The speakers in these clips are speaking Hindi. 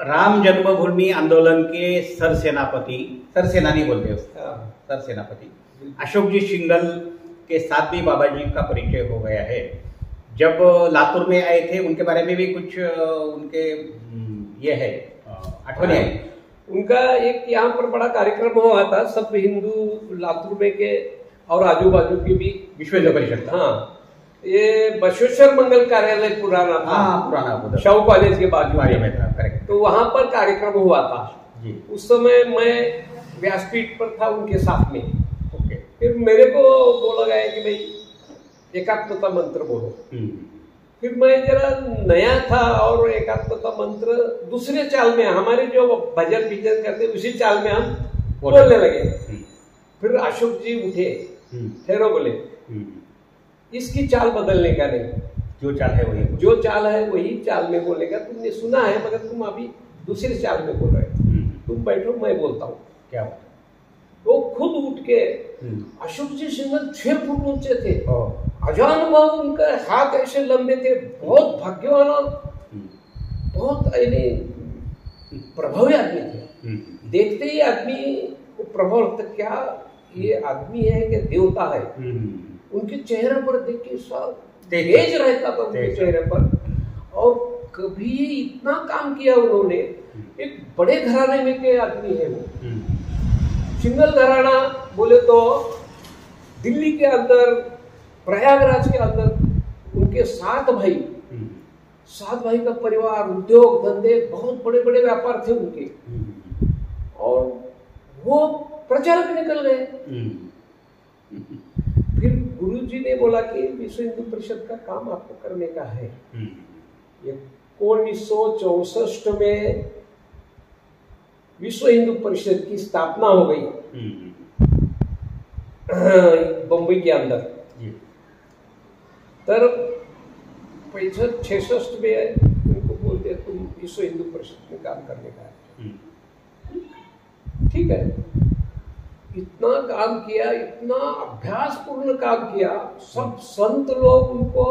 राम जन्मभूमि आंदोलन के सरसेनानी बोलते हैं उसको, सरसेनापति अशोक जी सिंघल के साथ भी बाबा जी का परिचय हो गया है। जब लातूर में आए थे उनके बारे में भी कुछ उनके ये है अठवने है। उनका एक यहाँ पर बड़ा कार्यक्रम हुआ था, सब हिंदू लातूर में के और आजू बाजू के भी विश्व हिंदू परिषद। हाँ, ये बसवेश्वर मंगल कार्यालय पुराना था। हाँ, पुराना शाहू कॉलेज के बाजू में था, करेक्ट। तो वहां पर कार्यक्रम हुआ था जी। उस समय मैं व्यासपीठ पर था उनके साथ में। ओके। फिर मेरे को बोला गया कि भाई एकात्मता मंत्र बोलो। फिर मैं जरा नया था और एकात्मता मंत्र दूसरे चाल में, हमारे जो भजन भीजन करते उसी चाल में हम बोलने लगे। फिर अशोक जी उठे, ठहरो बोले, इसकी चाल बदलने का नहीं, जो चाल है वही, जो चाल है वही चाल में बोलेगा। तुमने सुना है मगर तुम अभी दूसरी चाल में बोल रहे हो, तुम बैठो मैं बोलता हूँ। क्या बात। वो खुद उठ के, अशोक जी सिंघल 6 फुट ऊंचे थे, अजान बाबू उनका हाथ ऐसे लंबे थे, बहुत भाग्यवान और बहुत प्रभावी आदमी थे। देखते ही आदमी को प्रभाव लगता, क्या ये आदमी है कि देवता है। उनके चेहरे पर देख के सब तेज रहता था उनके चेहरे पर। और कभी इतना काम किया उन्होंने, एक बड़े घराने में के आदमी है वो। सिंघल घराना बोले तो दिल्ली के अंदर, प्रयागराज के अंदर उनके 7 भाई का परिवार, उद्योग धंधे, बहुत बड़े बड़े व्यापार थे उनके। और वो प्रचारक निकल गए। फिर गुरुजी ने बोला कि विश्व हिंदू परिषद का काम आपको करने का है। 1964 में विश्व हिंदू परिषद की स्थापना हो गई बम्बई के अंदर। तर 65-66 में उनको बोलते तुम विश्व हिंदू परिषद में काम करने का है। ठीक है, इतना काम किया, इतना अभ्यास पूर्ण काम किया। सब संत लोग उनको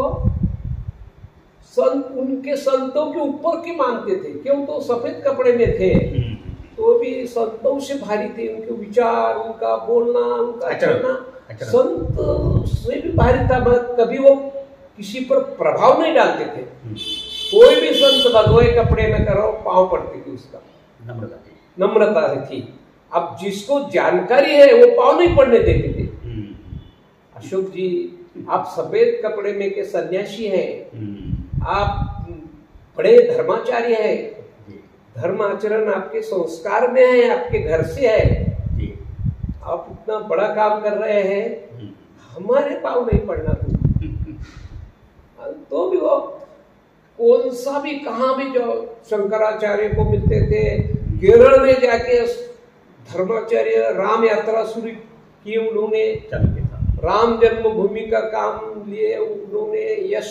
उनके संतों के ऊपर के मानते थे। क्यों? तो सफेद कपड़े में थे, तो भी संतों से भारी थे। उनके विचार, उनका बोलना, उनका चलना संत से भी भारी था। कभी वो किसी पर प्रभाव नहीं डालते थे। कोई भी संत भगवे कपड़े में करो, पांव पड़ती थी उसका, नम्रता थी। अब जिसको जानकारी है वो पांव नहीं पड़ने देते थे। अशोक जी, आप सफेद कपड़े में के सन्यासी हैं, आप बड़े धर्माचार्य हैं, धर्म आचरण आपके संस्कार में है, आपके घर से है। आप इतना बड़ा काम कर रहे हैं, हमारे पांव नहीं पड़ना तो भी वो कौन सा भी, कहाँ भी जो शंकराचार्य को मिलते थे। केरल में जाके धर्माचार्य राम यात्रा शुरू की उन्होंने, राम जन्मभूमि का काम लिए उन्होंने। यश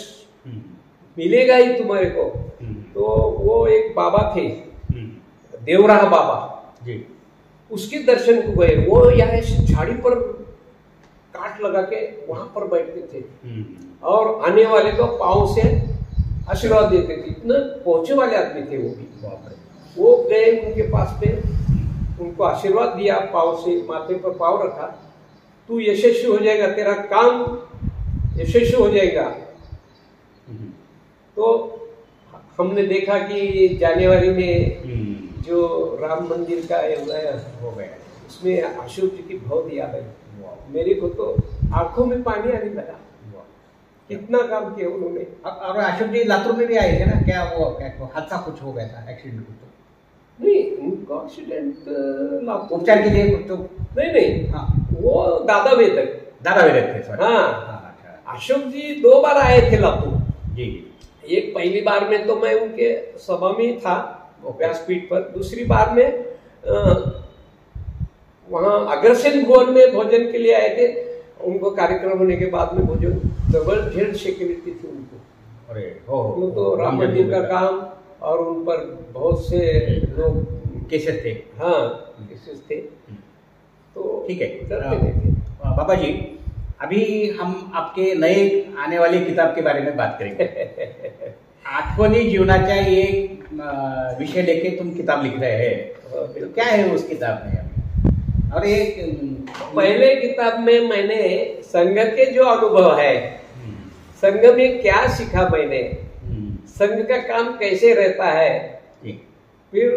मिलेगा ही तुम्हारे को। तो वो एक बाबा थे, देवराह बाबा जी, उसके दर्शन को गए। वो यहाँ झाड़ी पर काट लगा के वहां पर बैठते थे और आने वाले को पांव से आशीर्वाद देते थे। इतने पहुंचे वाले आदमी थे वो भी। वो गए उनके पास में, उनको आशीर्वाद दिया, पांव से माथे पर पांव रखा। तू यशस्वी हो जाएगा, तेरा काम यशस्वी हो जाएगा। तो हमने देखा कि जनवरी में जो राम मंदिर का हो गया, उसमें अशोक जी की बहुत याद आई। मेरे को तो आंखों में पानी आने लगा, कितना काम किया उन्होंने। और अशोक जी लातूर में भी आए थे ना? क्या वो हादसा कुछ हो गया था, एक्सीडेंट कुछ? नहीं, उनका एक्सीडेंट लातूर उपचार के लिए कुछ तो नहीं। हाँ, वो दादा वेदक थे। हाँ, अशोक जी 2 बार आए थे लातूर जी। एक पहली बार में तो मैं उनके सभा में था व्यासपीठ पर। दूसरी बार में वहाँ अग्रसेन भवन में भोजन के लिए आए थे। उनको कार्यक्रम होने के बाद में भोजन, डबल जेड सिक्योरिटी थी उनको। अरे वो तो राम मंदिर का काम, और उन पर बहुत से लोग केसेस थे। हाँ, केसेस थे। तो ठीक है, डरते नहीं थे। बाबा जी, अभी हम आपके नए आने वाली किताब के बारे में बात करेंगे। आठवणी जीवनाच्या एक विषय लेके तुम किताब लिख रहे हैं, तो क्या है उस किताब में? और एक पहले किताब में मैंने संघ के जो अनुभव है, संघ में क्या सीखा मैंने, संघ का काम कैसे रहता है, फिर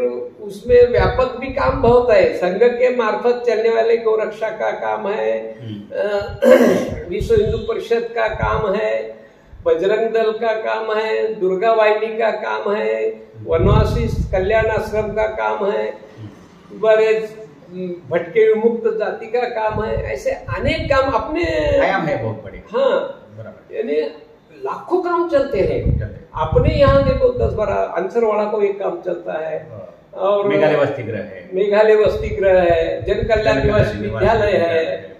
उसमें व्यापक भी काम बहुत है। संघ के मार्फत चलने वाले गौरक्षा का काम है, विश्व हिंदू परिषद का काम है, बजरंग दल का काम है, दुर्गा वाहिनी का काम है, वनवासी कल्याण आश्रम का काम है, बड़े भटके विमुक्त जाति का काम है। ऐसे अनेक काम अपने आयाम है बहुत बड़े। हाँ, यानी लाखों काम चलते हैं। अपने यहाँ देखो 10-12 अंसरवाड़ा को एक काम चलता है, और मेघालय वसति गृह है, मेघालय वसति गृह है, जन कल्याण निवासी विद्यालय है,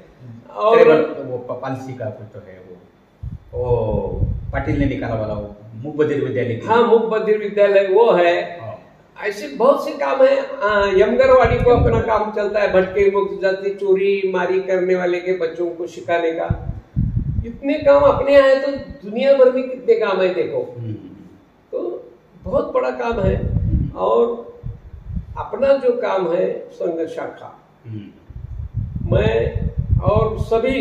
और वो पालसी का कुछ तो है, वो पाटिल ने निकाला वाला वो मूक बधिर विद्यालय। हाँ, मूक बधिर विद्यालय वो है। ऐसे बहुत से काम है। यमगरवाड़ी को अपना काम चलता है, भटके मुक्त जाति चोरी मारी करने वाले के बच्चों को सिखाने का। इतने काम अपने यहाँ है, तो दुनिया भर में कितने काम है देखो। तो बहुत बड़ा काम है। और अपना जो काम है संघ शाखा, मैं और सभी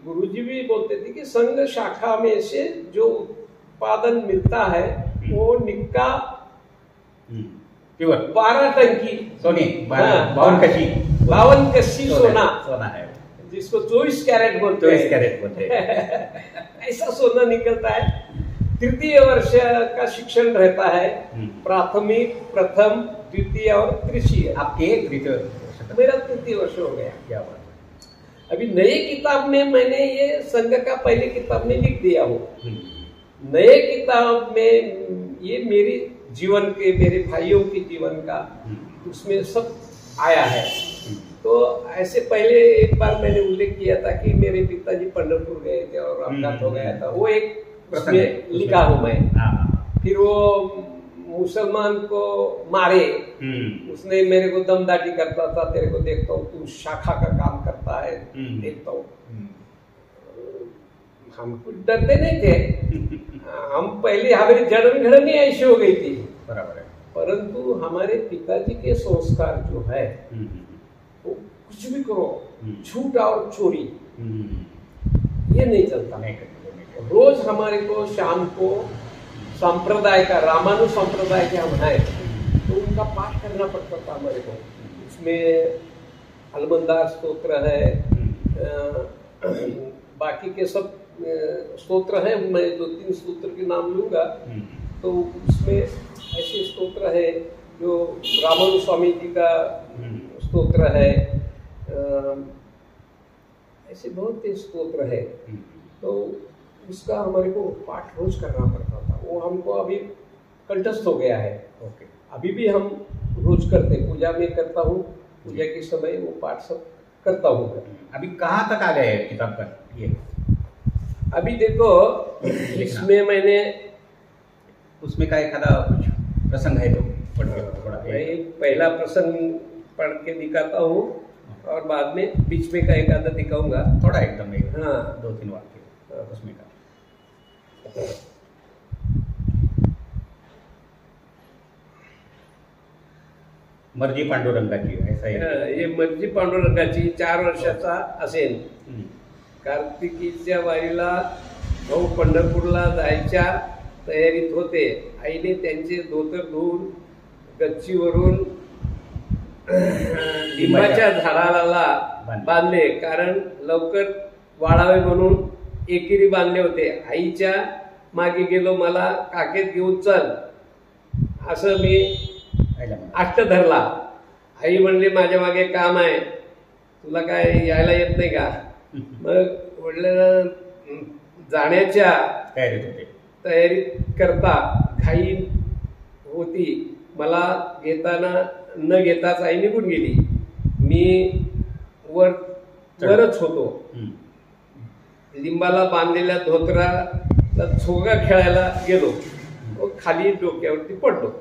गुरुजी भी बोलते थे कि संघ शाखा में से जो उत्पादन मिलता है वो निक्का 12 टन की सोने, 52 कशी सोना है, जिसको 24 कैरेट बोलते हैं। 24 कैरेट बोलते हैं। ऐसा सोना निकलता है। तृतीय वर्ष का शिक्षण रहता है, प्राथमिक, प्रथम, द्वितीय और तृतीय। आपके तृतीय वर्ष? मेरा तृतीय वर्ष हो गया। क्या बात। अभी नए किताब में मैंने ये संघ का पहले किताब में लिख दिया हूँ। नए किताब में ये मेरे जीवन के, मेरे भाइयों के जीवन का उसमें सब आया है। तो ऐसे पहले एक बार मैंने उल्लेख किया था कि मेरे पिताजी पंढरपुर गए थे और अपघात हो गया था, वो एक उसमें लिखा हूँ मैं। फिर वो मुसलमान को मारे, उसने मेरे को दमदाटी करता था, तेरे को देखता हूँ तू शाखा का काम करता है, देखता हूँ। हम कुछ डरते नहीं थे, हम पहले हमारी जड़न घड़न ही ऐसी हो गई थी। बराबर है। परंतु हमारे पिताजी के संस्कार जो है, वो कुछ भी करो, झूठ और चोरी ये नहीं चलता। रोज हमारे को शाम को संप्रदाय का, रामानु संप्रदाय के हम हैं, तो उनका पाठ करना पड़ता था हमारे को। उसमें हलमंदार स्तोत्र है, बाकी के सब स्तोत्र है। मैं 2-3 स्तोत्र के नाम लूंगा। तो उसमें ऐसे स्तोत्र है जो रामानु स्वामी जी का स्तोत्र है, ऐसे बहुत से स्तोत्र है। तो उसका हमारे को पाठ रोज करना पड़ता था। वो हमको अभी कंठस्थ हो गया है। ओके। अभी भी हम रोज करते, पूजा में करता हूँ, पूजा के समय वो पाठ सब करता हूँ। अभी कहाँ तक आ गए किताब का ये? अभी देखो इसमें मैंने उसमें का एक आधा कुछ प्रसंग है तो थोड़ा पहला प्रसंग पढ़ के दिखाता हूँ, और बाद में बीच में का एक आधा दिखाऊंगा, थोड़ा एकदम। हाँ, 2-3 वाक्य उसमें का। मर्जी पांडुरंगाची, ऐसा ये मर्जी पांडुरंगाची 4 वर्षाचा असेल। कार्तिकीच्या वारीला भाऊ पंढरपूरला जायच्या तयारीत होते। आईने त्यांचे धोतर धुवून गच्चीवरून लिंबाच्या झाडाला बांधले, कारण लवकर वाढावे म्हणून एकेरी बांधले होते। आईच्या मागे गेलो, मला काकेत घेऊन चल असं मी आष्ट धरला। आई म्हणले माझ्या मागे काम आहे, तुला काय यायला येत नाही का? मग वडिलांना जाण्याच्या तयारी करता घाई होती। मला घेताना न घेताच आई निघून गेली। मी वरच होतो। लिंबाला बांधलेल्या धोतराला झोगा खेळायला गेलो, खाली डोक्यावरती पडलो।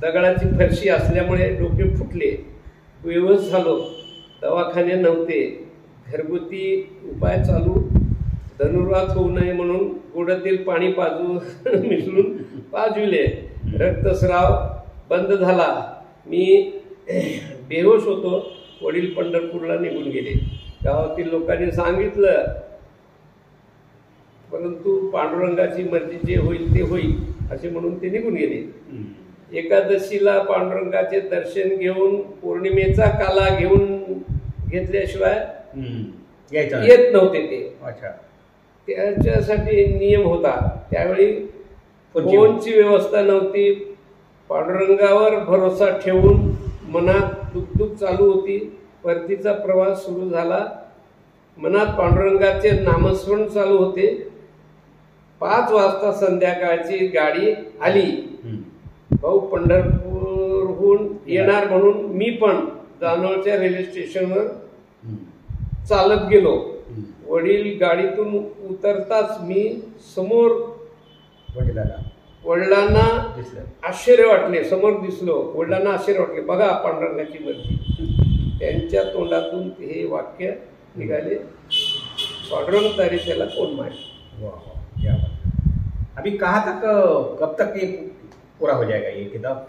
दगडाची फरशी असल्यामुळे डोके फुटले, बेहोश झालो। दवाखाने नव्हते, घरगुती उपाय चालू। धनुर्वात होऊ नये म्हणून गोड तेल पाणी मिसळून पाजविले। रक्तस्राव बंद झाला. मी बेहोश होतो. वडील पंढरपूरला निघून गेले. गावातील लोकांनी सांगितलं, परंतु पांडुरंगाची मर्जी जे होईल ते होईल असे म्हणून ते निघून गेले. एकादशीला पांडुरंगाचे दर्शन घेऊन पौर्णिमेचा काला घेतल्याशिवाय येत नव्हते ते. अच्छा. त्याच्यासाठी नियम होता. त्यावेळी फोनची व्यवस्था नव्हती. पांडुरंगावर भरोसा ठेवून मनात दुःख चालू होती. परतीचा प्रवास सुरू झाला. मनात पांडुरंगाचे नामस्मरण चालू होते. 5 वाजता संध्याकाळची गाडी आली. भाऊ पंढरपूरहून येणार म्हणून मी पण जानोळच्या रेल्वे स्टेशनवर चालत गेलो. वडील गाडीतून उतरताच मी समोर वडिलांना आश्चर्य वाटले. समोर दिसलो. वडिलांना आश्चर्य वाटले. बघा पांडुरंगाची मर्जी. त्यांच्या तोंडातून हे वाक्य निघाले, पांडुरंग तारी त्याला कोण मारे. अभी कहाँ तक, कब तक ये पूरा हो जाएगा ये किताब?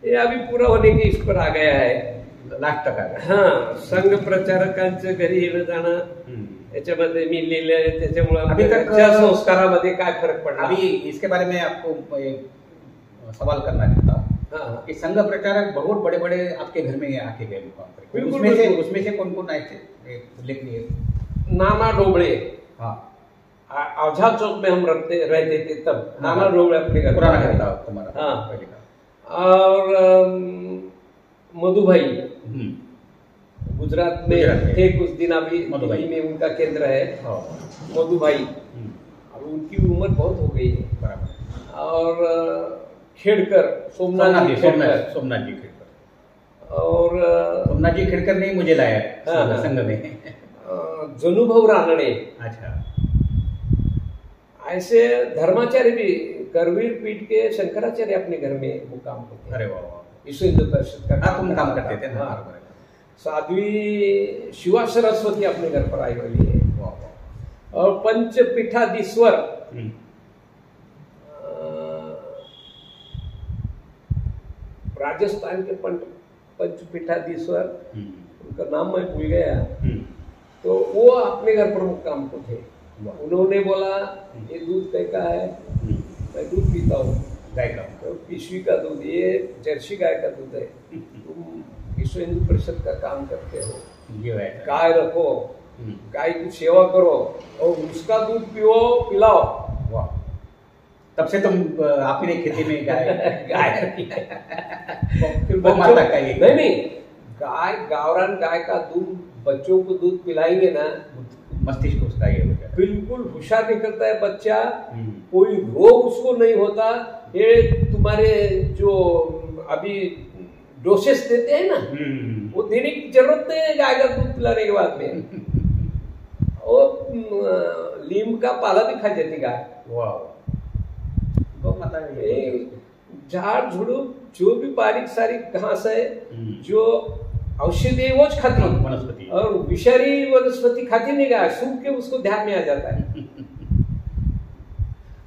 ये अभी पूरा होने के इस पर आ गया है. लास्ट तक आ गया. हाँ, संघ प्रचारकांचं घरी येणं जाणं याच्यामध्ये मी लिहिलंय. त्याच्यामुळे अभी तक संस्कारामध्ये काय फरक पडला. अभी इसके बारे में आपको एक सवाल करना चाहता हूँ. हाँ, कि संघ प्रचारक बहुत बड़े बड़े आपके घर में आके गए मुकाम पर. उसमें से कौन कौन आए थे, उल्लेख लिए? नाना डोबळे. हाँ, औझा चौक में हम रहते थे तब. नाना डोबळे अपने घर, पुराना घर था तुम्हारा. हाँ. पहले का. और मधुभाई गुजरात में थे कुछ दिन. अभी दिल्ली में उनका केंद्र है. मधुभाई, अब उनकी उम्र बहुत हो गई है. बराबर. और खेड़कर, सोमनाथ जी खेड़कर. और सोमनाथ जी खेड़कर ने मुझे लाया संघ में. जनुभाऊ रानडे. अच्छा. ऐसे धर्माचार्य भी करवीर पीठ के शंकराचार्य अपने घर में मुकाम होते. अरे वाह. विश्व हिंदू परिषद का तुम काम करते थे ना. साध्वी शिवा सरस्वती अपने घर पर आई हुई है. और पंचपीठाधीश्वर राजस्थान के पंचपीठाधीश्वर, उनका नाम मैं भूल गया, तो वो अपने घर पर मुकाम को थे. उन्होंने बोला ये दूध कैसा है, मैं दूध पीता हूँ. गाय का? तो पिशवी का दूध, ये जर्सी गाय का दूध है. तुम विश्व हिंदू परिषद का काम करते हो, गाय रखो, गाय की सेवा करो और उसका दूध पिलाओ. वाह. तब से तुम आपने खेती में गाय फिर नहीं, गाय, गावरान गाय का दूध बच्चों को दूध पिलाएंगे ना, मस्तिष्क उसका ये हो जाता है. बिल्कुल होशियार निकलता है बच्चा. कोई रोग उसको नहीं होता. ये तुम्हारे जो अभी डोसेस देते हैं ना, वो देने की जरूरत नहीं है गाय का दूध पिलाने के बाद में. और नीम का पाला भी खा जाती गाय. वाह. झाड़ झुड़ूप जो भी बारीक सारीक घास है, जो औषधि है वो खाती वनस्पति, और विषारी वनस्पति खाती नहीं गाय. सूख के उसको ध्यान में आ जाता है.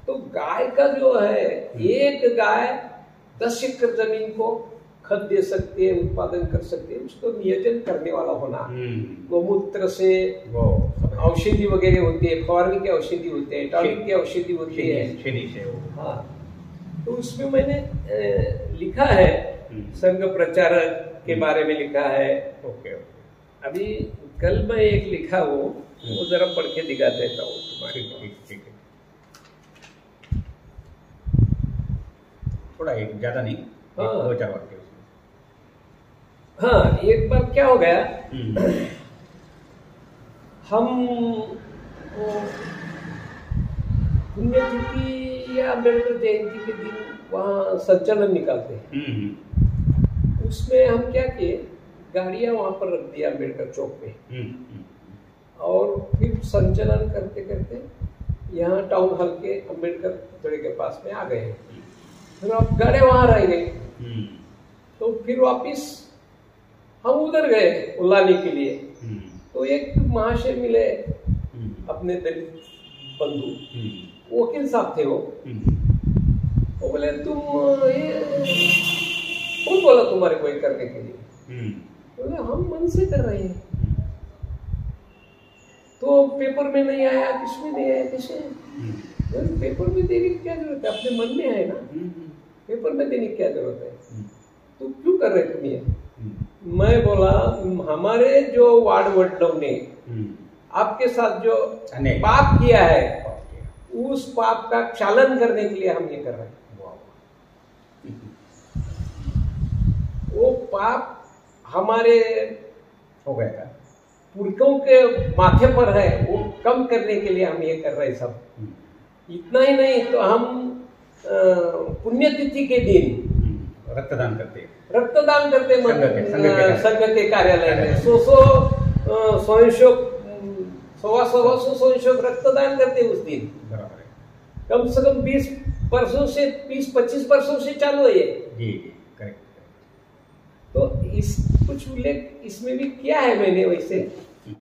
तो गाय का जो है, एक गाय 10 एकड़ जमीन को खत दे सकते हैं, उत्पादन कर सकते हैं. उसको नियोजन करने वाला होना. गोमूत्र से औषधि वगैरह होती है, फवारने की औषधि होते हैं, टॉनिक की औषधि होती है. हाँ, तो उसमें मैंने लिखा है, संघ प्रचारक के बारे में लिखा है. ओके. अभी कल मैं एक लिखा वो जरा पढ़ के दिखा देता हूँ तुम्हारे. ठीक है. थोड़ा एक ज्यादा नहीं, 2-4 वाक्य. हाँ, एक बार क्या हो गया, हम पुण्यतिथि या अम्बेडकर जयंती के दिन वहाँ संचलन निकालते हैं. उसमें हम क्या किए, गाड़ियाँ वहाँ पर रख दिया अम्बेडकर चौक पे. और फिर संचलन करते करते यहाँ टाउन हॉल के अम्बेडकर पुतळे के पास में आ गए. फिर अब गाड़ियाँ वहाँ रह गई. तो फिर वापिस हम उधर गए लाने के लिए. तो एक महाशय मिले, अपने दलित बंधु, वकील साहब थे वो. बोले तुम ये कौन बोला तुम्हारे को ये करने के लिए? बोले हम मन से कर रहे हैं। तो पेपर में नहीं आया, किसमें नहीं आया, कैसे? पेपर में देने की क्या जरूरत है, अपने मन में है ना, पेपर में देने की क्या जरूरत है? तो क्यों कर रहे तुम ये? मैं बोला हमारे जो वार्ड वडलों ने आपके साथ जो पाप किया है, उस पाप का क्षालन करने के लिए हम ये कर रहे हैं। वो पाप हमारे हो गया था, पुरखों के माथे पर है, वो कम करने के लिए हम ये कर रहे हैं सब। इतना ही नहीं तो हम पुण्यतिथि के दिन रक्तदान करते संघ के कार्यालय में 100 स्वयंसेवक रक्तदान करते उस दिन। कम से कम 20-25 वर्षों से चालू है ये। जी करेक्ट। तो इस कुछ उल्लेख इसमें भी किया है मैंने वैसे।